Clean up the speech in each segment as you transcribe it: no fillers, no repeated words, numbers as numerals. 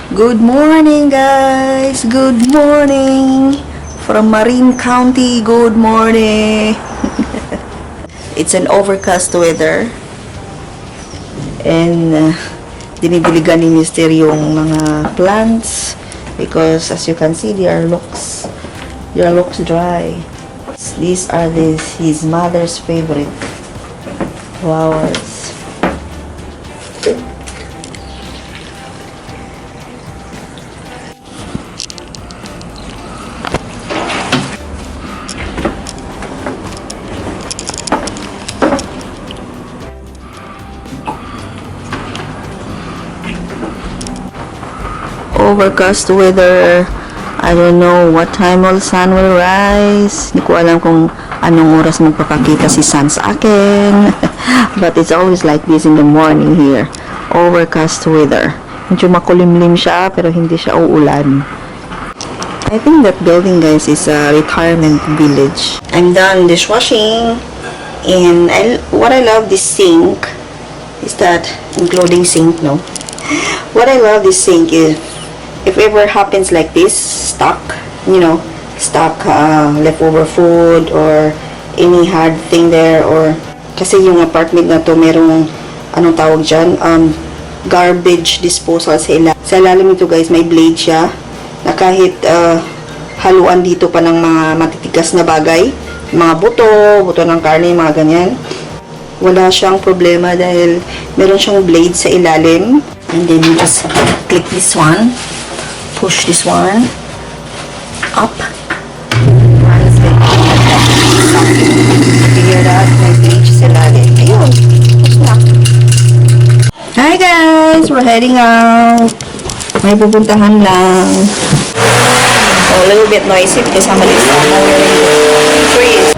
Good morning, guys. Good morning from Marin County. Good morning. It's an overcast weather and dinidiligan ni Mister yung mga plants because as you can see they looks dry. These are his mother's favorite flowers. Overcast weather. I don't know what time sun will rise. Hindi ko alam kung anong oras magpapakita si sun sa akin. But it's always like this in the morning here. Overcast weather. Medyo makulimlim siya pero hindi siya uulan. I think that building, guys, is a retirement village. I'm done dishwashing. And what I love this sink is that, including sink, no? What I love this sink is if ever happens like this, stock leftover food or any hard thing there, or kasi yung apartment na to merong anong tawag dyan, garbage disposal sa ilalim nito, guys. May blade siya na kahit haluan dito pa ng mga matitigas na bagay, mga buto ng karne, mga ganyan, wala siyang problema dahil meron siyang blade sa ilalim. And then you just click this one, push this one up. Figure that may blade sa ilalim. Ayun, push na. Hi guys, we're heading out. May pupuntahan lang. So, a little bit noisy because somebody's mowing trees.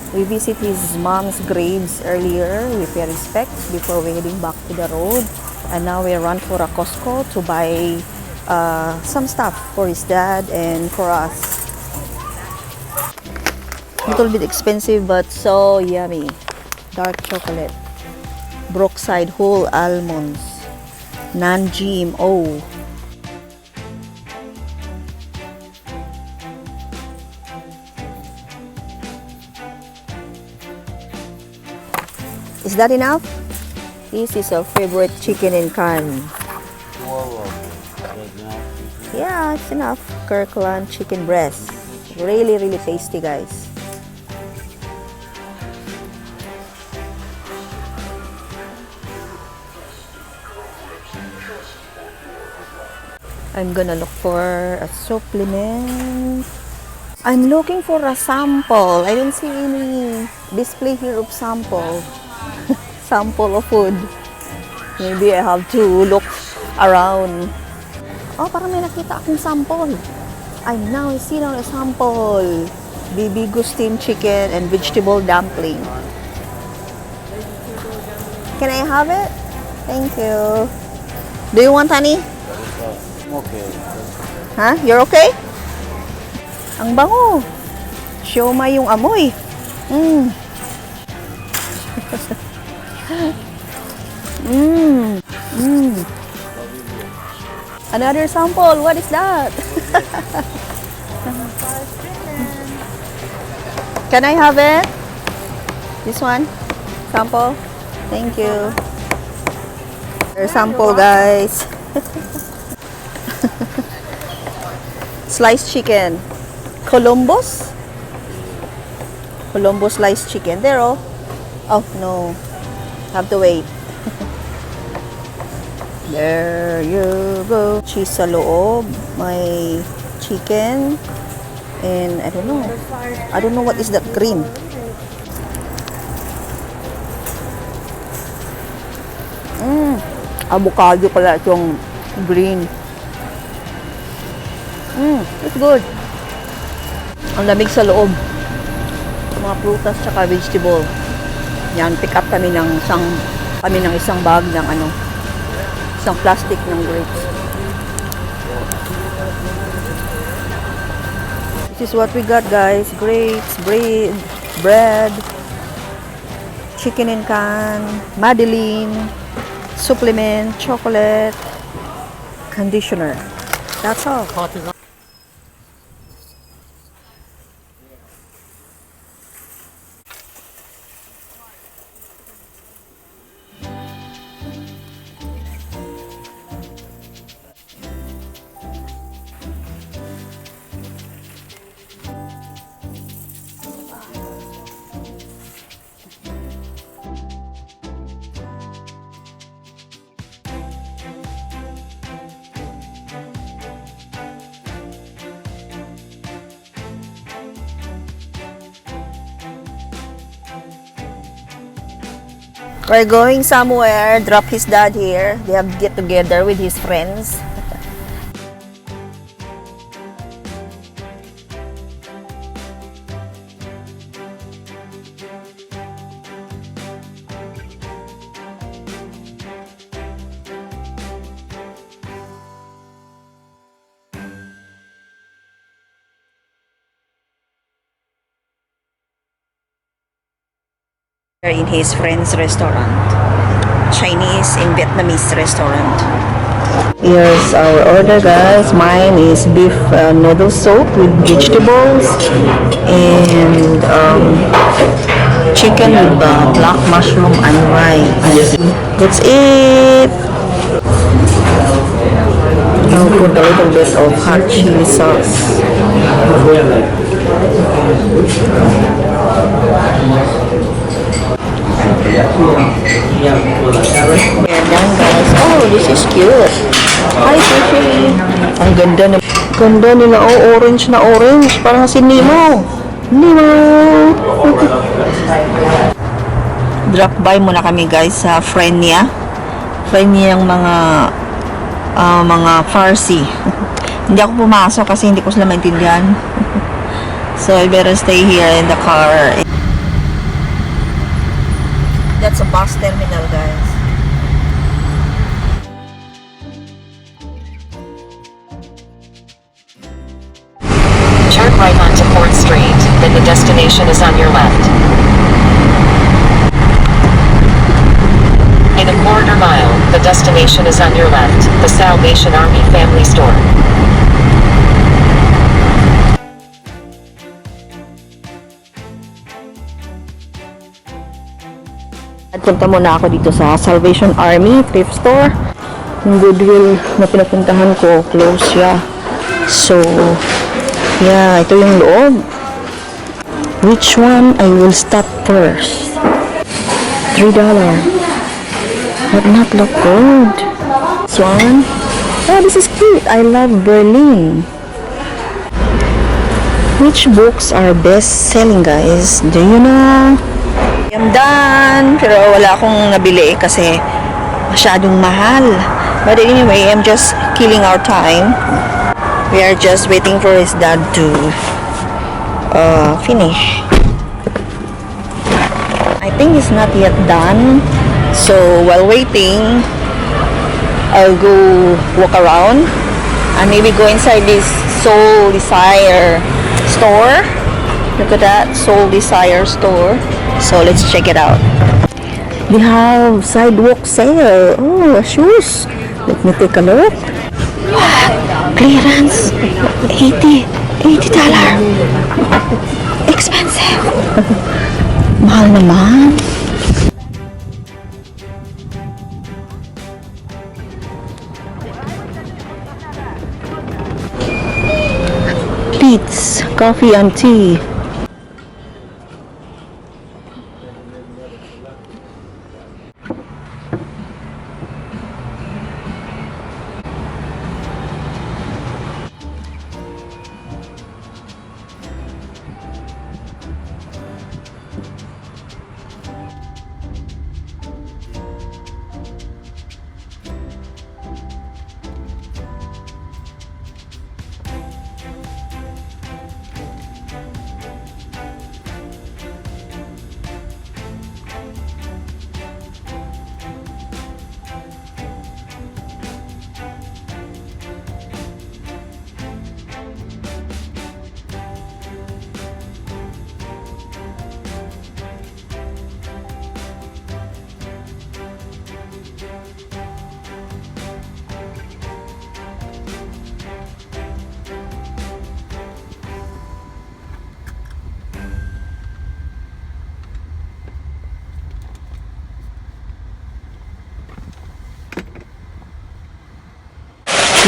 We visit his mom's graves earlier. We pay respect before we heading back to the road. And now we run for a Costco to buy some stuff for his dad and for us. A little bit expensive but so yummy. Dark chocolate. Brookside whole almonds. Non-GMO. Is that enough? This is our favorite chicken and carne. Yeah, it's enough. Kirkland chicken breast. Really, really tasty, guys. I'm gonna look for a supplement. I'm looking for a sample. I don't see any display here of sample. Sample of food. Maybe I have to look around. Oh, parang may nakita akong sample. I now see now a sample. Bibigo steamed chicken and vegetable dumpling. Can I have it? Thank you. Do you want honey? Okay. Huh? You're okay? Ang bango. Siomai yung amoy. Mm. Mm. Mm. Another sample. What is that? Can I have it? This one? Sample? Thank you. There's sample, guys. Sliced chicken. Columbus? Columbus sliced chicken. There, oh. Oh, no. Have to wait. There you go. Cheese sa loob. May chicken. And I don't know what is that green. Avocado pala itong green. It's good. Ang lamig sa loob. Mga prutas tsaka vegetable. Yan, pick up kami ng isang bag ng isang plastic ng grapes. This is what we got, guys. Grapes, bread, chicken in can, Madeline, supplement, chocolate, conditioner. That's all. We're going somewhere, drop his dad here. They have get together with his friends. In his friend's restaurant, Chinese and Vietnamese restaurant. Here's our order, guys. Mine is beef noodle soup with vegetables and chicken with black mushroom and rice. That's it. I'll put a little bit of hot chili sauce. Ayan lang, guys. Oh, this is cute. Hi, Sushi. Ang ganda nila. Oh, orange na orange. Parang si Nemo. Drop by muna kami, guys, sa friend niya. Friend niya yung mga Farsi. Hindi ako pumasok kasi hindi ko sila maintindihan. So, I better stay here in the car. That's a bus terminal, guys. Turn right onto 4th Street, then the destination is on your left. In a quarter mile, the destination is on your left, the Salvation Army Family Store. At punta muna ako dito sa Salvation Army thrift store. Yung Goodwill na pinapuntahan ko, close siya. So, yeah, ito yung loob. Which one I will start first? $3. But not look good. This one, Oh, this is cute. I love Berlin. Which books are best selling, guys? Do you know? I'm done. Pero wala akong nabili kasi masyadong mahal. But anyway, I'm just killing our time. We are just waiting for his dad to finish. I think it's not yet done. So while waiting, I'll go walk around and maybe go inside this Soul Desire store. Look at that Soul Desire store. So let's check it out. They have sidewalk sale. Oh, shoes. Let me take a look. Clearance. $80. Expensive. Mahal naman. Pete's Coffee and Tea.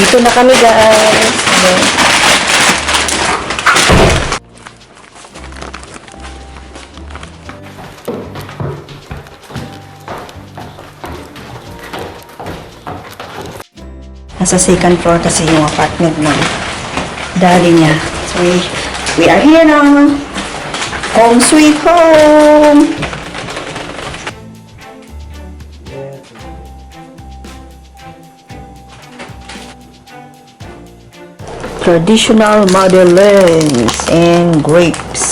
Dito na kami, guys. Nasa second floor kasi yung apartment ng daddy niya. So we are here now. Home sweet home. Traditional madeleines and grapes.